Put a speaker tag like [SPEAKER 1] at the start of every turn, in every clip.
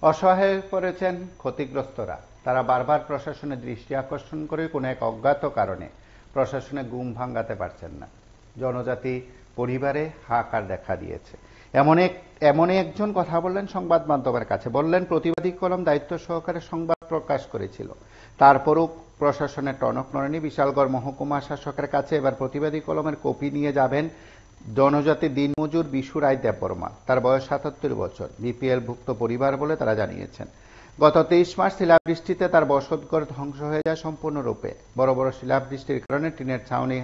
[SPEAKER 1] অসহায় হয়ে পড়েছেন ক্ষতিগ্রস্তরা। তারা বারবার প্রশাসনের দৃষ্টি আকর্ষণ করে কোনো এক অজ্ঞাত কারণে প্রশাসনে ঘুম ভাঙাতে পারছেন না। জনজাতি পরিবারে হাহাকার দেখা দিয়েছে। এমনই একজন কথা বললেন সংবাদ মাধ্যমের কাছে, বললেন প্রতিবাদী কলম দায়িত্ব সহকারে সংবাদ প্রকাশ করেছিল, তারপরও প্রশাসনের টনক নড়েনি। বিশালগড় মহকুমা শাসকের কাছে এবার প্রতিবাদী কলমের কপি নিয়ে যাবেন জনজাতি দিনমজুর বিশু রায় দেববর্মা। তার বয়স ৭৭ বছর, বিপিএল ভুক্ত পরিবার বলে তারা জানিয়েছেন। গত ২৩ মার্চ শিলাবৃষ্টিতে তার বসতঘর ধ্বংস হয়ে যায় সম্পূর্ণরূপে। বড় বড় শিলাবৃষ্টির কারণে টিনের ছাউনি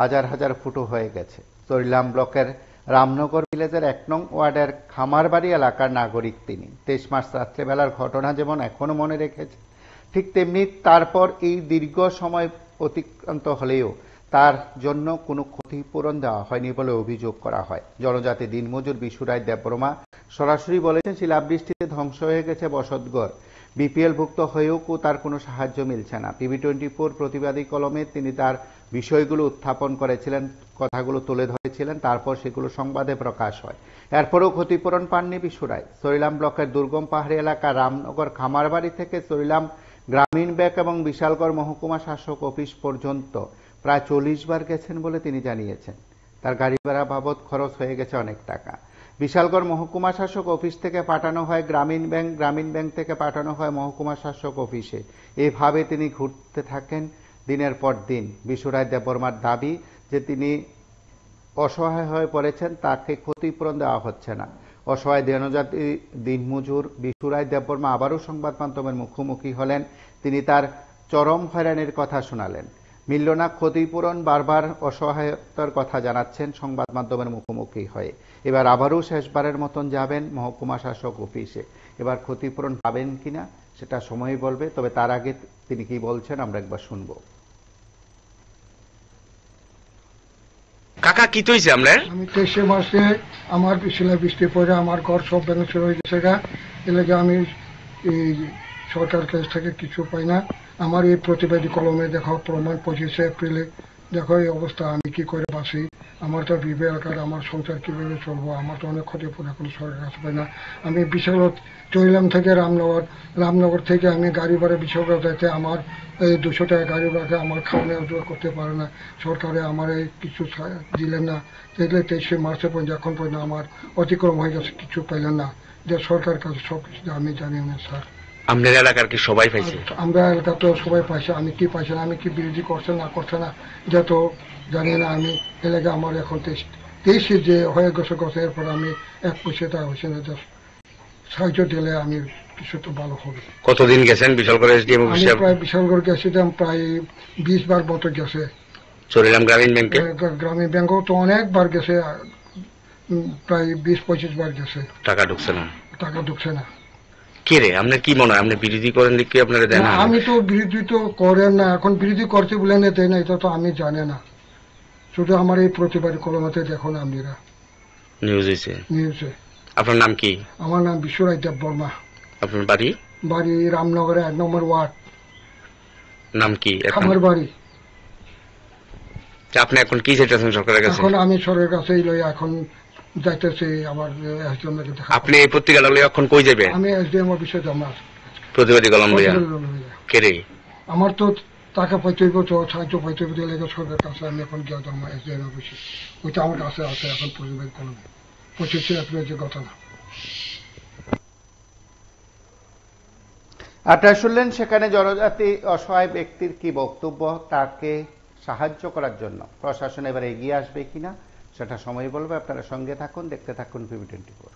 [SPEAKER 1] হাজার হাজার ফুটো হয়ে গেছে। চরিলাম ব্লকের রামনগর ভিলেজের ১ নং ওয়ার্ডের খামারবাড়ি এলাকার নাগরিক তিনি। ২৩ মার্চ রাত্রেবেলার ঘটনা যেমন এখনো মনে রেখেছে, ঠিক তেমনি তারপর এই দীর্ঘ সময় অতিক্রান্ত হলেও তার জন্য কোনো ক্ষতিপূরণ দেওয়া হয়নি বলে অভিযোগ করা হয়। জনজাতি দিনমজুর বিশু রায় দেববর্মা সরাসরি বলেছেন, শিলাবৃষ্টিতে ধ্বংস হয়ে গেছে বসতঘর। বিপিএল ভুক্ত হয়েও তার কোনো সাহায্য মিলছে না। টিভি24 প্রতিবাদী কলমে তিনি তার বিষয়গুলো উত্থাপন করেছিলেন, কথাগুলো তুলে ধরেছিলেন, তারপর সেগুলো সংবাদে প্রকাশ হয়। এরপরেও ক্ষতিপূরণ পাননি বিশু রায়। চরিলাম ব্লকের দুর্গম পাহাড়ি এলাকা রামনগর খামারবাড়ি থেকে চরিলাম গ্রামীণ ব্যাংক এবং বিশালগড় মহকুমা শাসক অফিস পর্যন্ত প্রায় ৪০ বার গেছেন বলে তিনি জানিয়েছেন। তার গাড়ি ভাড়া বাবদ খরচ হয়ে গেছে অনেক টাকা। বিশালগড় মহকুমা শাসক অফিস থেকে পাঠানো হয় গ্রামীণ ব্যাংক, গ্রামীণ ব্যাংক থেকে পাঠানো হয় মহকুমা শাসক অফিসে। এভাবে তিনি ঘুরতে থাকেন দিনের পর দিন। বিশু রায় দেববর্মার দাবি যে তিনি অসহায় হয়ে পড়েছেন, তাকে ক্ষতিপূরণ দেওয়া হচ্ছে না। অসহায় জনজাতি দিনমজুর বিশু রায় দেববর্মা আবারও সংবাদ মাধ্যমের মুখোমুখি হলেন। তিনি তার চরম হয়রানির কথা শোনালেন। মিলল না ক্ষতিপূরণ, বারবার অসহায়তার কথা জানাচ্ছেন সংবাদ মাধ্যমের মুখোমুখি হয়ে। এবার আবারও শেষবারের মতন যাবেন মহকুমা শাসক অফিসে। এবার ক্ষতিপূরণ পাবেন কিনা সেটা সময় বলবে, তবে তার আগে তিনি কি বলছেন আমরা একবার শুনবো।
[SPEAKER 2] কাকা কি তৈছে আমরা?
[SPEAKER 3] আমি ২৩ মাসে আমার শিলাবৃষ্টি পরে আমার ঘর সব ভেঙে হয়ে গেছে গা। এলাকা আমি এই সরকার কাছ থেকে কিছু পাই না। আমার এই প্রতিবাদী কলমে দেখো প্রমাণ ২৫ এপ্রিলে দেখো এই অবস্থা, আমি কি করে বাঁচি, আমার তো বিপিএল কার্ড, আমার সংসার কিভাবে চলবো, আমার তো অনেক ক্ষতিপূরণ এখন সরকার কাছে পাই না। আমি বিশাল চরিলাম থেকে রামনগর থেকে আমি গাড়ি ভাড়া বিশালগড় যাইতে আমার এই ২০০ টাকা গাড়ি ভাড়া আমার খাওয়া করতে পারে না। সরকারে আমার এই কিছু দিলেন না। দেখলে ২৩ মার্চের পর্যন্ত এখন পর্যন্ত আমার অতিক্রম হয়ে গেছে, কিছু পাইলেন না। যে সরকার কাছে সব কিছু আমি জানি না স্যার।
[SPEAKER 2] আপনার এলাকার কি সবাই পাইছে?
[SPEAKER 3] আমরা এলাকা তো সবাই পাইছে, আমি কি পাইছে না, আমি কি বিরোধী করছে না করছে না যা তো জানি না। আমি এলাকা আমার এখন ২৩ যে হয়ে গেছে গেছে, এরপর আমি ১ পয়সাটা হয়েছে না, সাহায্য দিলে আমি কিছু তো ভালো হবে।
[SPEAKER 2] কতদিন গেছেন বিশালগড় এসডিএম
[SPEAKER 3] আমি
[SPEAKER 2] অফিসে?
[SPEAKER 3] প্রায় বিশালগড় গেছিলাম, প্রায় ২০ বার মতো গেছে।
[SPEAKER 2] চরিলাম গ্রামীণ ব্যাংকে?
[SPEAKER 3] গ্রামীণ ব্যাংকেও তো অনেকবার গেছে, প্রায় ২০-২৫ বার গেছে।
[SPEAKER 2] টাকা ঢুকছে না?
[SPEAKER 3] টাকা ঢুকছে না।
[SPEAKER 2] কে রে, আপনার কি মনে হয় আপনি বিরোধী করেন দেখি আপনারা দেন?
[SPEAKER 3] আমি তো বিরোধী তো করেন না, এখন বিরোধী করতে বলে দেয় না, এটা তো আমি জানি না। শুধু আমার এই প্রতিবাদী কলমতে দেখুন আপনারা নিউজে।
[SPEAKER 2] আপনার নাম কি?
[SPEAKER 3] আমার নাম বিশু রায় দেববর্মা।
[SPEAKER 2] আপনার বাড়ি?
[SPEAKER 3] বাড়ি রামনগরে ১ নম্বর ওয়ার্ড।
[SPEAKER 2] নাম কি?
[SPEAKER 3] আমার বাড়ি।
[SPEAKER 2] আপনি এখন কি চাইতেছেন সরকারের কাছে?
[SPEAKER 3] এখন আমি সরকারের কাছে এখন যাইতেছি আমার এসডিএম এর কাছে।
[SPEAKER 2] আপনি এই পত্রিকা লইয়া এখন কই যাবেন?
[SPEAKER 3] আমি এসডিএম অফিসে জমা
[SPEAKER 2] প্রতিবাদী কলম লইয়া। কে রে?
[SPEAKER 3] আমার তো টাকা পাইতে হইব, তো সাহায্য পাইতে হইব, দিলে সরকারের কাছে আমি এখন গিয়ে জমা এসডিএম অফিসে। ওইটা আমার কাছে আছে এখন প্রতিবাদী কলমে ২৫ এপ্রিলের যে ঘটনা।
[SPEAKER 1] আপনারা শুনলেন সেখানে জনজাতি অসহায় ব্যক্তির কি বক্তব্য। তাকে সাহায্য করার জন্য প্রশাসন এবার এগিয়ে আসবে কিনা সেটা সময় বলবে। আপনারা সঙ্গে থাকুন, দেখতে থাকুন টিভি24।